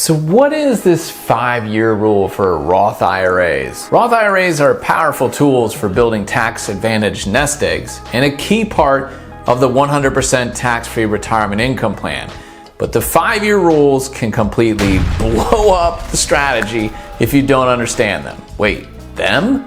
So what is this 5-year rule for Roth IRAs? Roth IRAs are powerful tools for building tax-advantaged nest eggs and a key part of the 100% tax-free retirement income plan. But the 5-year rules can completely blow up the strategy if you don't understand them. Wait, them?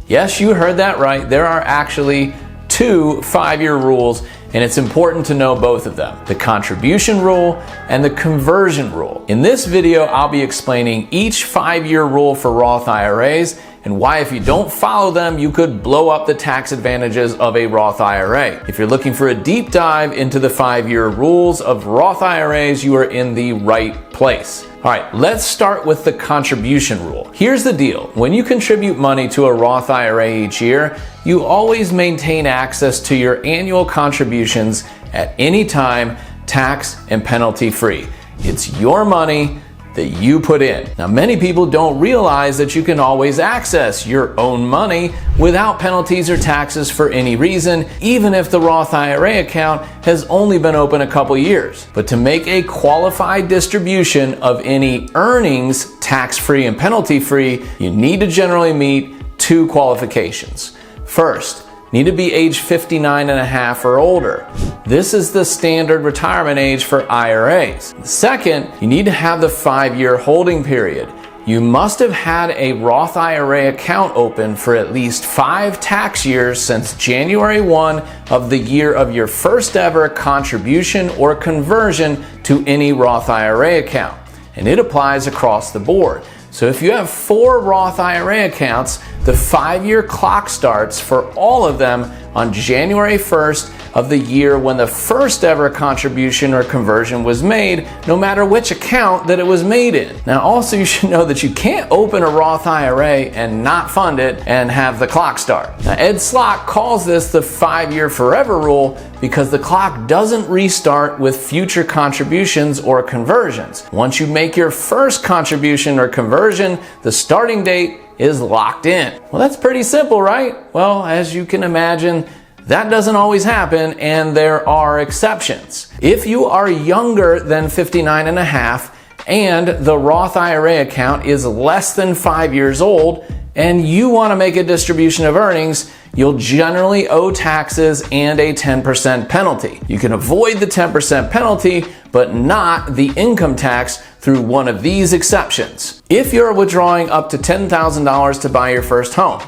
Yes, you heard that right. There are actually 2 5-year rules, and it's important to know both of them: the contribution rule and the conversion rule. In this video, I'll be explaining each 5-year rule for Roth IRAs and why, if you don't follow them, you could blow up the tax advantages of a Roth IRA. If you're looking for a deep dive into the 5-year rules of Roth IRAs, you are in the right place. All right, let's start with the contribution rule. Here's the deal. When you contribute money to a Roth IRA each year, you always maintain access to your annual contributions at any time, tax and penalty free. It's your money that you put in. Now, many people don't realize that you can always access your own money without penalties or taxes for any reason, even if the Roth IRA account has only been open a couple years. But to make a qualified distribution of any earnings tax-free and penalty-free, you need to generally meet 2 qualifications. First, need to be age 59 and a half or older. This is the standard retirement age for IRAs. Second, you need to have the 5-year holding period. You must have had a Roth IRA account open for at least 5 tax years since January 1 of the year of your first ever contribution or conversion to any Roth IRA account. And it applies across the board. So if you have 4 Roth IRA accounts, the 5-year clock starts for all of them on January 1st of the year when the first ever contribution or conversion was made, no matter which account that it was made in. Now, also you should know that you can't open a Roth IRA and not fund it and have the clock start. Now, Ed Slott calls this the 5-year forever rule because the clock doesn't restart with future contributions or conversions. Once you make your first contribution or conversion, the starting date is locked in. Well, that's pretty simple, right? Well, as you can imagine, that doesn't always happen, and there are exceptions. If you are younger than 59 and a half and the Roth IRA account is less than 5 years old and you want to make a distribution of earnings, you'll generally owe taxes and a 10% penalty. You can avoid the 10% penalty, but not the income tax through one of these exceptions. If you're withdrawing up to $10,000 to buy your first home,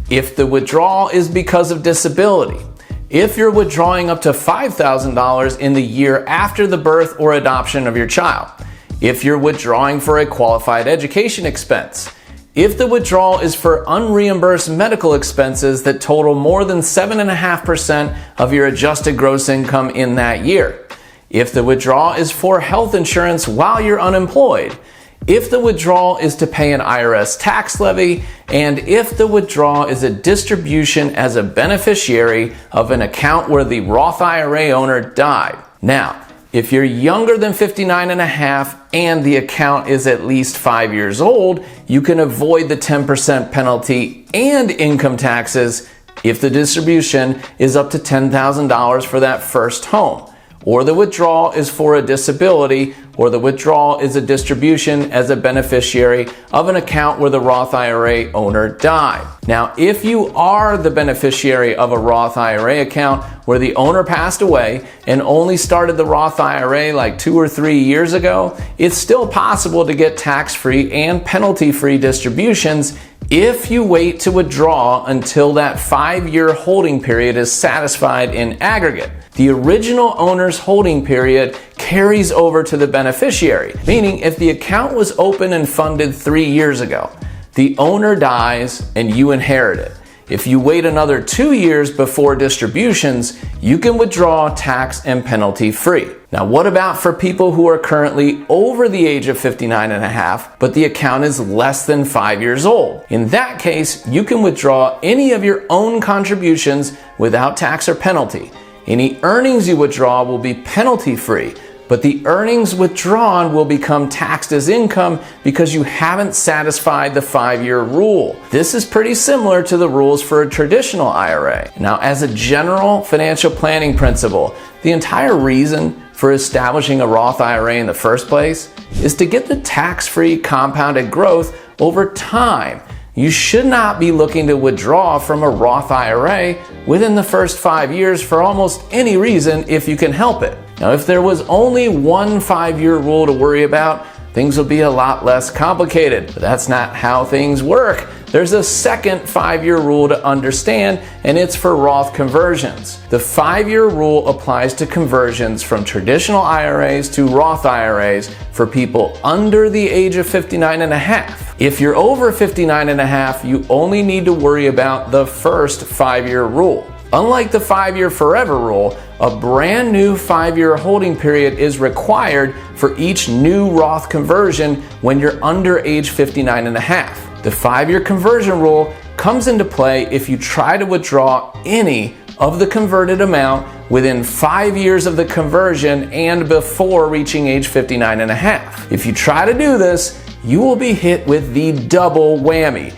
if the withdrawal is because of disability, if you're withdrawing up to $5,000 in the year after the birth or adoption of your child, if you're withdrawing for a qualified education expense, if the withdrawal is for unreimbursed medical expenses that total more than 7.5% of your adjusted gross income in that year, if the withdrawal is for health insurance while you're unemployed, if the withdrawal is to pay an IRS tax levy, and if the withdrawal is a distribution as a beneficiary of an account where the Roth IRA owner died. Now, if you're younger than 59 and a half and the account is at least 5 years old, you can avoid the 10% penalty and income taxes if the distribution is up to $10,000 for that first home, or the withdrawal is for a disability, or the withdrawal is a distribution as a beneficiary of an account where the Roth IRA owner died. Now, if you are the beneficiary of a Roth IRA account where the owner passed away and only started the Roth IRA like 2 or 3 years ago, it's still possible to get tax-free and penalty-free distributions if you wait to withdraw until that 5-year holding period is satisfied in aggregate. The original owner's holding period carries over to the beneficiary, meaning if the account was open and funded 3 years ago, the owner dies and you inherit it. If you wait another 2 years before distributions, you can withdraw tax and penalty free. Now, what about for people who are currently over the age of 59 and a half, but the account is less than 5 years old? In that case, you can withdraw any of your own contributions without tax or penalty. Any earnings you withdraw will be penalty free, but the earnings withdrawn will become taxed as income because you haven't satisfied the 5-year rule. This is pretty similar to the rules for a traditional IRA. Now, as a general financial planning principle, the entire reason for establishing a Roth IRA in the first place is to get the tax-free compounded growth over time. You should not be looking to withdraw from a Roth IRA within the first 5 years for almost any reason if you can help it. Now, if there was only one 5-year rule to worry about, things would be a lot less complicated. But that's not how things work. There's a second 5-year rule to understand, and it's for Roth conversions. The 5-year rule applies to conversions from traditional IRAs to Roth IRAs for people under the age of 59 and a half. If you're over 59 and a half, you only need to worry about the first 5-year rule. Unlike the 5-year forever rule, a brand new 5-year holding period is required for each new Roth conversion when you're under age 59 and a half. The 5-year conversion rule comes into play if you try to withdraw any of the converted amount within 5 years of the conversion and before reaching age 59 and a half. If you try to do this, you will be hit with the double whammy.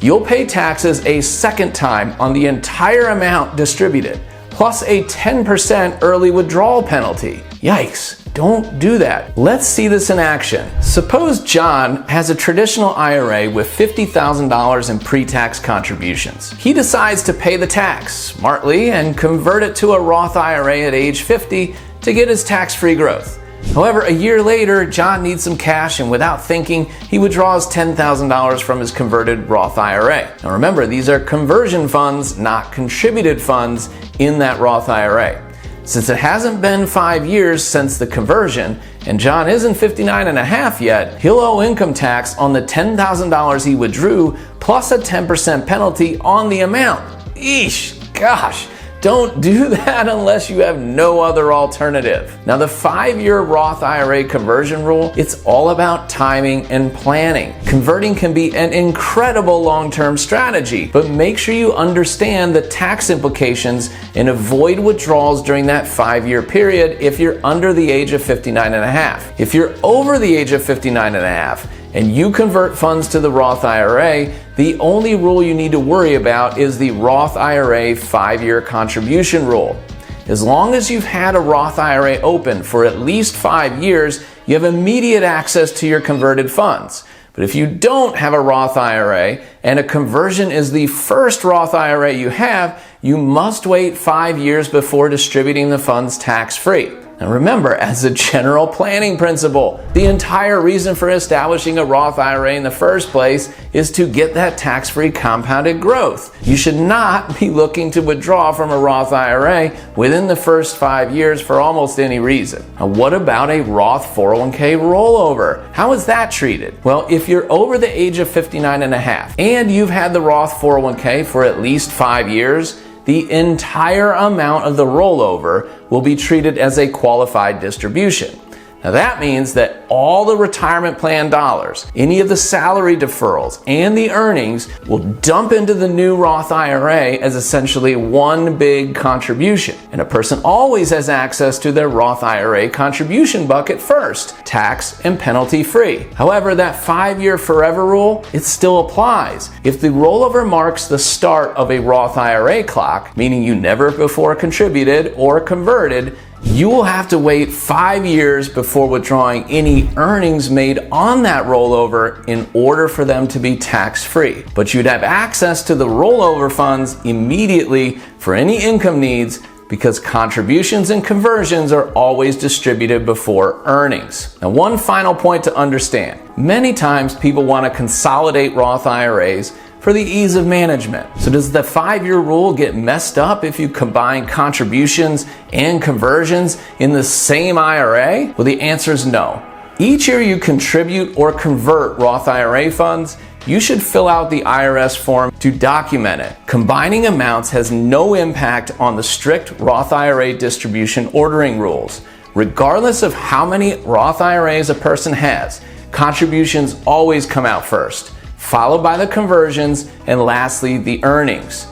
You'll pay taxes a second time on the entire amount distributed, plus a 10% early withdrawal penalty. Yikes, don't do that. Let's see this in action. Suppose John has a traditional IRA with $50,000 in pre-tax contributions. He decides to pay the tax smartly and convert it to a Roth IRA at age 50 to get his tax-free growth. However, a year later, John needs some cash, and without thinking, he withdraws $10,000 from his converted Roth IRA. Now remember, these are conversion funds, not contributed funds in that Roth IRA. Since it hasn't been 5 years since the conversion, and John isn't 59 and a half yet, he'll owe income tax on the $10,000 he withdrew, plus a 10% penalty on the amount. Eesh, gosh. Don't do that unless you have no other alternative. Now, the 5-year Roth IRA conversion rule, it's all about timing and planning. Converting can be an incredible long-term strategy, but make sure you understand the tax implications and avoid withdrawals during that 5-year period if you're under the age of 59 and a half. If you're over the age of 59 and a half, and you convert funds to the Roth IRA, the only rule you need to worry about is the Roth IRA 5-year contribution rule. As long as you've had a Roth IRA open for at least 5 years, you have immediate access to your converted funds. But if you don't have a Roth IRA and a conversion is the first Roth IRA you have, you must wait 5 years before distributing the funds tax-free. And remember, as a general planning principle, the entire reason for establishing a Roth IRA in the first place is to get that tax-free compounded growth. You should not be looking to withdraw from a Roth IRA within the first 5 years for almost any reason. Now, what about a Roth 401k rollover? How is that treated? Well, if you're over the age of 59 and a half and you've had the Roth 401k for at least 5 years, the entire amount of the rollover will be treated as a qualified distribution. Now that means that all the retirement plan dollars, any of the salary deferrals, and the earnings will dump into the new Roth IRA as essentially one big contribution. And a person always has access to their Roth IRA contribution bucket first, tax and penalty free. However, that 5-year forever rule, it still applies. If the rollover marks the start of a Roth IRA clock, meaning you never before contributed or converted, you will have to wait 5 years before withdrawing any earnings made on that rollover in order for them to be tax-free. But you'd have access to the rollover funds immediately for any income needs because contributions and conversions are always distributed before earnings. Now, one final point to understand. Many times people want to consolidate Roth IRAs for the ease of management. So does the 5-year rule get messed up if you combine contributions and conversions in the same IRA? Well, the answer is no. Each year you contribute or convert Roth IRA funds, you should fill out the IRS form to document it. Combining amounts has no impact on the strict Roth IRA distribution ordering rules. Regardless of how many Roth IRAs a person has, contributions always come out first, followed by the conversions, and lastly, the earnings.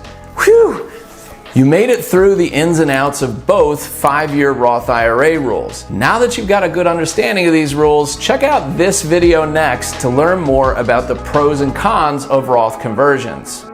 Whew! You made it through the ins and outs of both 5-year Roth IRA rules. Now that you've got a good understanding of these rules, check out this video next to learn more about the pros and cons of Roth conversions.